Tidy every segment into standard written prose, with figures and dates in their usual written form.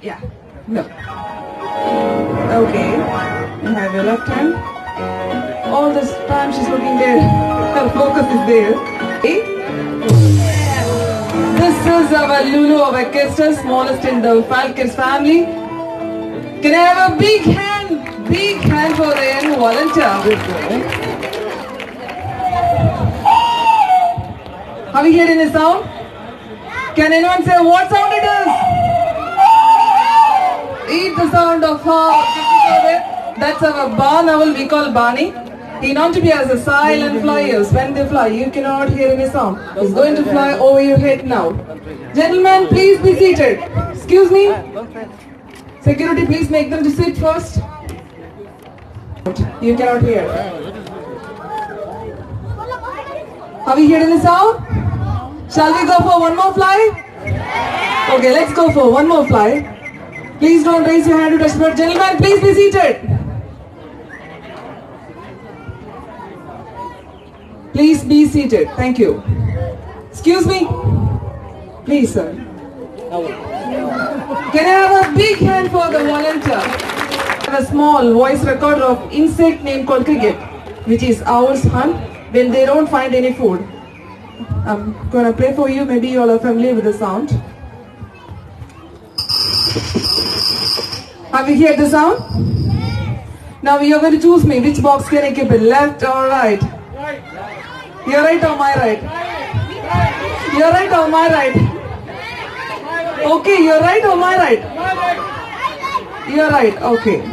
Yeah. No. Okay. You have your left hand. All this time she's looking there. Her focus is there. Okay. This is our Lulu of Equesters, smallest in the Falcons family. Can I have a big hand? Big hand for the young volunteer. Have you heard any sound? Can anyone say what sound it is? Eat the sound of her. That's our barn owl we call Barney. He known to be as a silent flyers. When they fly, you cannot hear any sound. He's going to fly over your head now. Gentlemen, please be seated. Excuse me. Security, please make them to sit first. You cannot hear. Have you heard any sound? Shall we go for one more fly? Okay, let's go for one more fly. Please don't raise your hand to touch the bird. Gentlemen, please be seated. Please be seated. Thank you. Excuse me. Please, sir. Can I have a big hand for the volunteer? I have a small voice recorder of insect name called cricket, which is owls hunt when they don't find any food. I'm gonna play for you. Maybe you all are familiar with the sound. Have you heard the sound? Now you're going to choose me. Which box can I keep it? Left or right? You're right or my right? You're right or my right? Okay, you're right or my right? You're right, okay.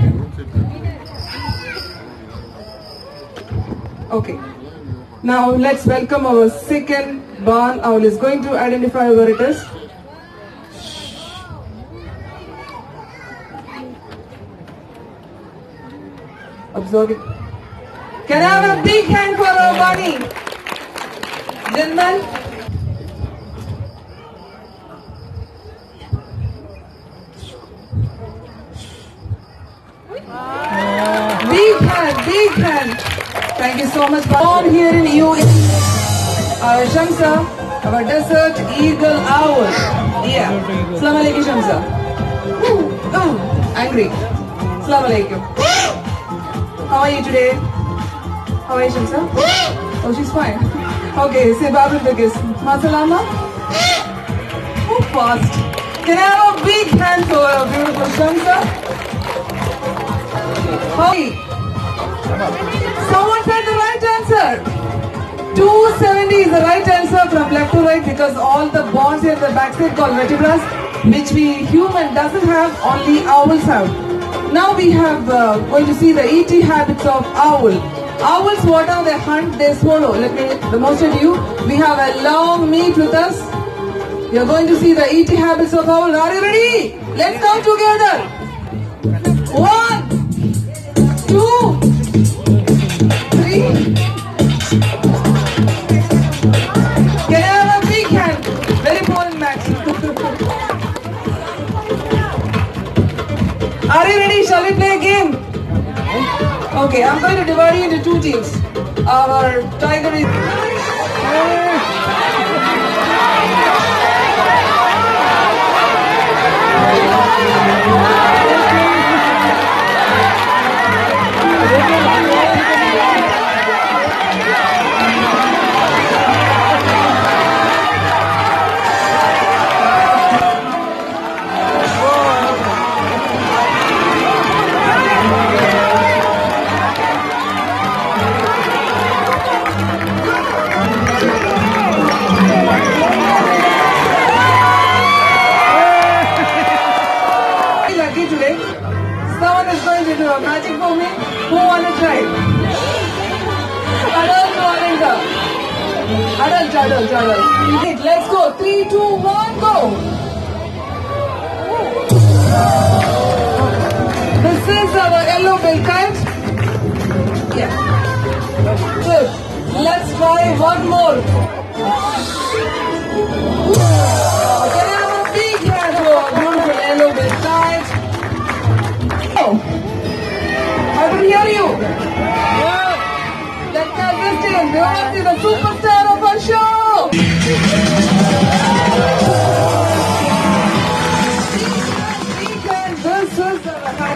Okay. Now let's welcome our second barn owl. Is going to identify where it is. Observe it. Can I have a big hand for our bunny? Gentlemen. Big hand, big hand. Thank you so much. Born here in UAE. Our Shamsa, our desert eagle owl. Yeah. Assalamu alaikum, Shamsa. Angry. Assalamu alaikum. How are you today? How are you, Shamsa? Oh, she's fine. Okay, say Babu Bigis. Masalama? Oh, fast. Can I have a big hand for our beautiful Shamsa? Hi. Someone said the right answer. 270 is the right answer from left to right because all the bones here in the backside called vertebrae, which we human doesn't have, only owls have. Now we have going to see the eating habits of owl. Owls, what are they hunt? They swallow. Let me demonstrate you. We have a long meat with us. You're going to see the eating habits of owl. Are you ready? Let's count together. 1, 2, 3. Can I have a big hand? Very important match. Are you ready? Shall we play a game? Okay, I'm going to divide you into two teams. Our tiger is... Magic for me? Who want to try? Adult volunteer. Adult. Let's go. 3, 2, 1, go. This is our yellow bill kite. Yeah. Good. Let's try one more. Can I have a big hand for a beautiful yellow bill kite? Oh. I can hear you. Let's have this team. We want to see the superstar of our show.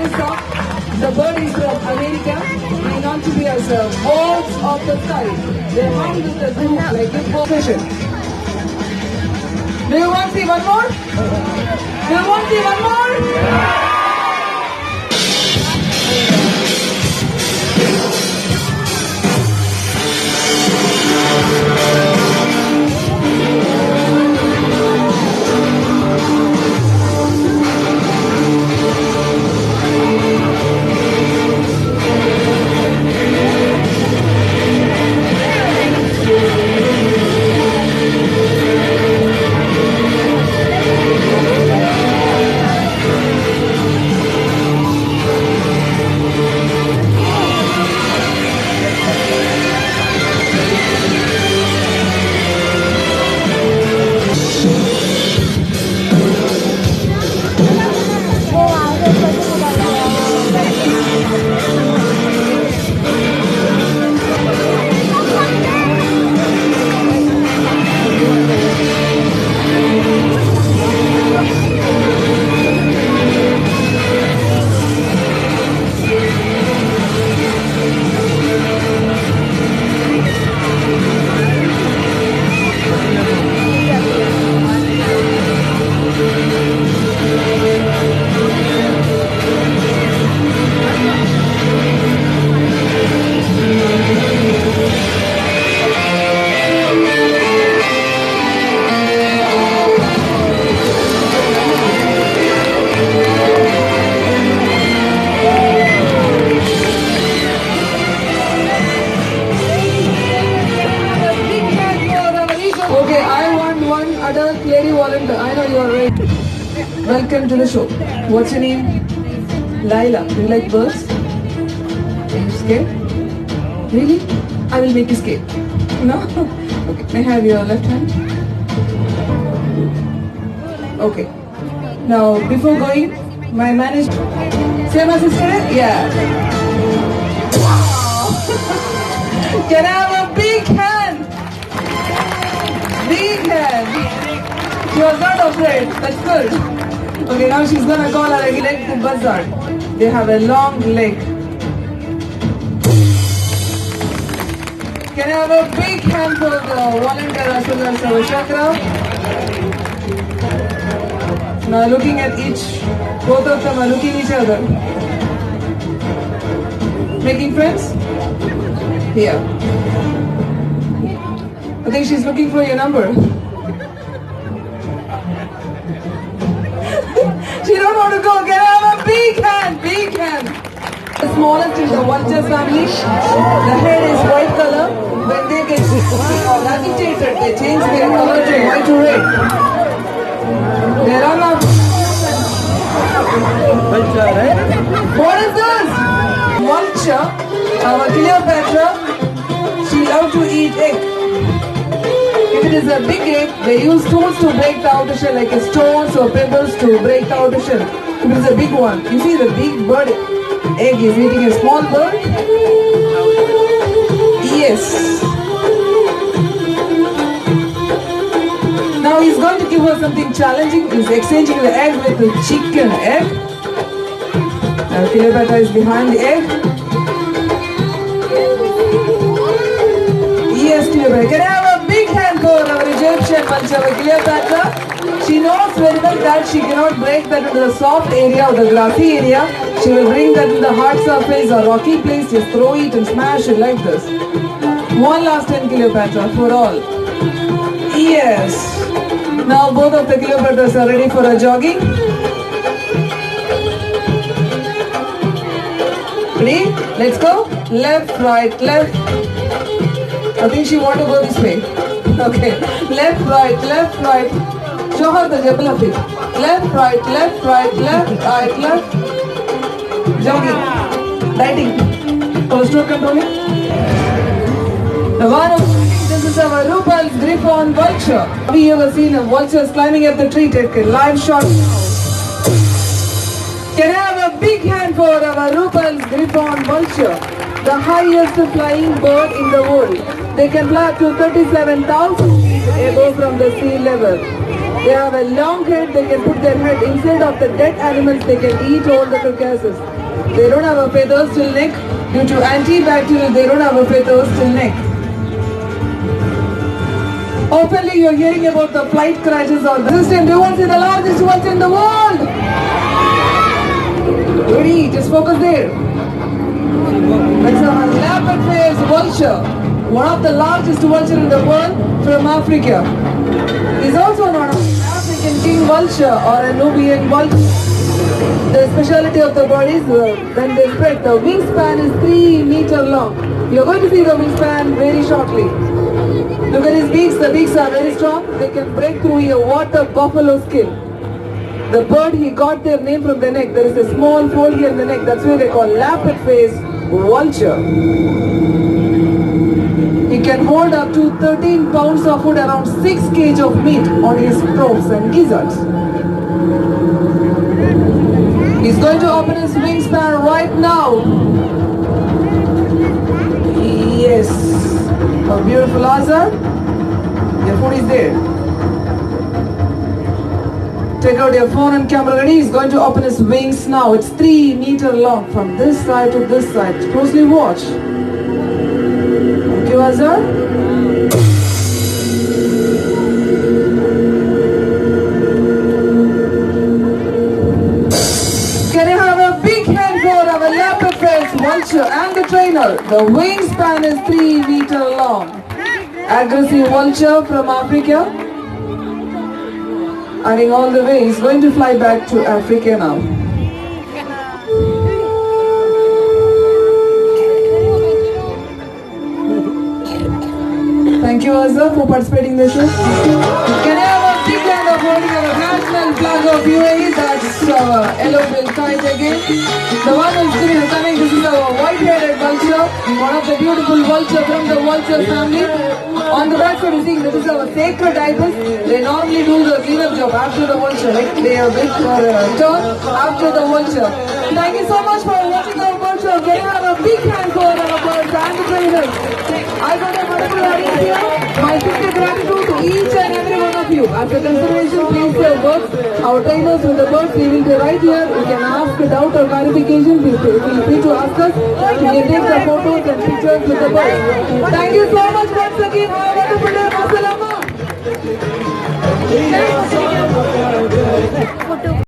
is up. The bird is from America, known to be as birds of the sky. They hung with the group like a profession. Do you want to see one more? Do you want to see one more? Okay, I want one adult lady volunteer. I know you are right. Welcome to the show. What's your name? Laila. Do you like birds? Are you scared? Really? I will make you scared. No? Okay. May I have your left hand? Okay. Now, before going, my manager. Same assistant? Yeah. Wow. Can I have a big hand? Big hand. She was not afraid. That's good. Okay, now she's gonna call her leg to buzzard. They have a long leg. Can I have a big hand for the volunteer as well as our chakra? Now looking at both of them are looking at each other. Making friends? Here. I think she's looking for your number. She don't want to go. Can I have a big hand? Big hand. The smallest is the vulture family. The head is white color. When they get agitated, they change their color to white to red. They run off. Vulture, right? What is this? Vulture. Our Cleopatra. She loves to eat egg. If it is a big egg, they use tools to break the outer shell, like stones or pebbles to break the outer shell. If it is a big one, you see the big bird egg is eating a small bird? Yes. Now he's going to give her something challenging. He's exchanging the egg with the chicken egg. Now Cleopatra is behind the egg. Yes, Cleopatra. Can I have a big hand for our Egyptian vulture, Cleopatra? She knows very well that she cannot break that into the soft area or the grassy area. She will bring that to the hard surface or rocky place, just throw it and smash it like this. One last time, Cleopatra, for all. Yes. Now both of the Cleopatras are ready for a jogging. Ready? Let's go. Left, right, left. I think she wants to go this way. Okay. Left, right, left, right. Show her the jabal of it. Left, right, left, right, left, right, left. Jogging. Dieting. Cholesterol controlling. The one of this is our Rupal's Griffon vulture. Have you ever seen a vulture climbing up the tree? Take a live shot. Can I have a big hand for our Rupal's Griffon vulture? The highest flying bird in the world. They can fly up to 37,000 feet above from the sea level. They have a long head, they can put their head inside of the dead animals, they can eat all the carcasses. They don't have a feathers till neck. Due to antibacterial, they don't have a feathers till neck. Openly you're hearing about the flight crashes or the system. They won't see the largest vulture in the world. Ready, just focus there. That's a leopard-faced vulture. One of the largest vulture in the world from Africa. Is also known as African king vulture or a Nubian vulture. The speciality of the body is when they spread, the wingspan is 3 meters long. You're going to see the wingspan very shortly. Look at his beaks, the beaks are very strong. They can break through a water buffalo skin. The bird, he got their name from the neck. There is a small fold here in the neck. That's why they call leopard-faced vulture. He can hold up to 13 pounds of food, around 6 kg of meat on his probes and gizzards. He's going to open his wingspan right now. Yes. A beautiful answer. Your food is there. Take out your phone and camera ready. He's going to open his wings now. It's 3 meters long from this side to this side. Closely watch. Thank you, Azhar. Can you have a big hand for our leopard-faced vulture and the trainer? The wingspan is 3 meters long. Aggressive vulture from Africa. Adding all the way, he's going to fly back to Africa now. Thank you, Azhar, for participating in the show. Can I have a big hand of holding our national flag of UAE? That's yellow bill kite again. The one who's coming, this is our white-headed vulture, one of the beautiful vulture from the vulture family. On the back side, you see, this is our sacred ibis. They normally do the cleanup job after the vulture, right? They are big for a turn after the vulture. Thank you so much for watching our vulture. Can you have a big hand for our birds and the trainers? I got a wonderful audience here. My sincere gratitude to each and every one of you. After consideration, please your birds. Our trainers with the birds, we will be right here. You can ask a doubt or clarification. Feel free to ask us. You can take the photos and pictures with the birds. Thank you so much once again. Have a wonderful day. Masalama.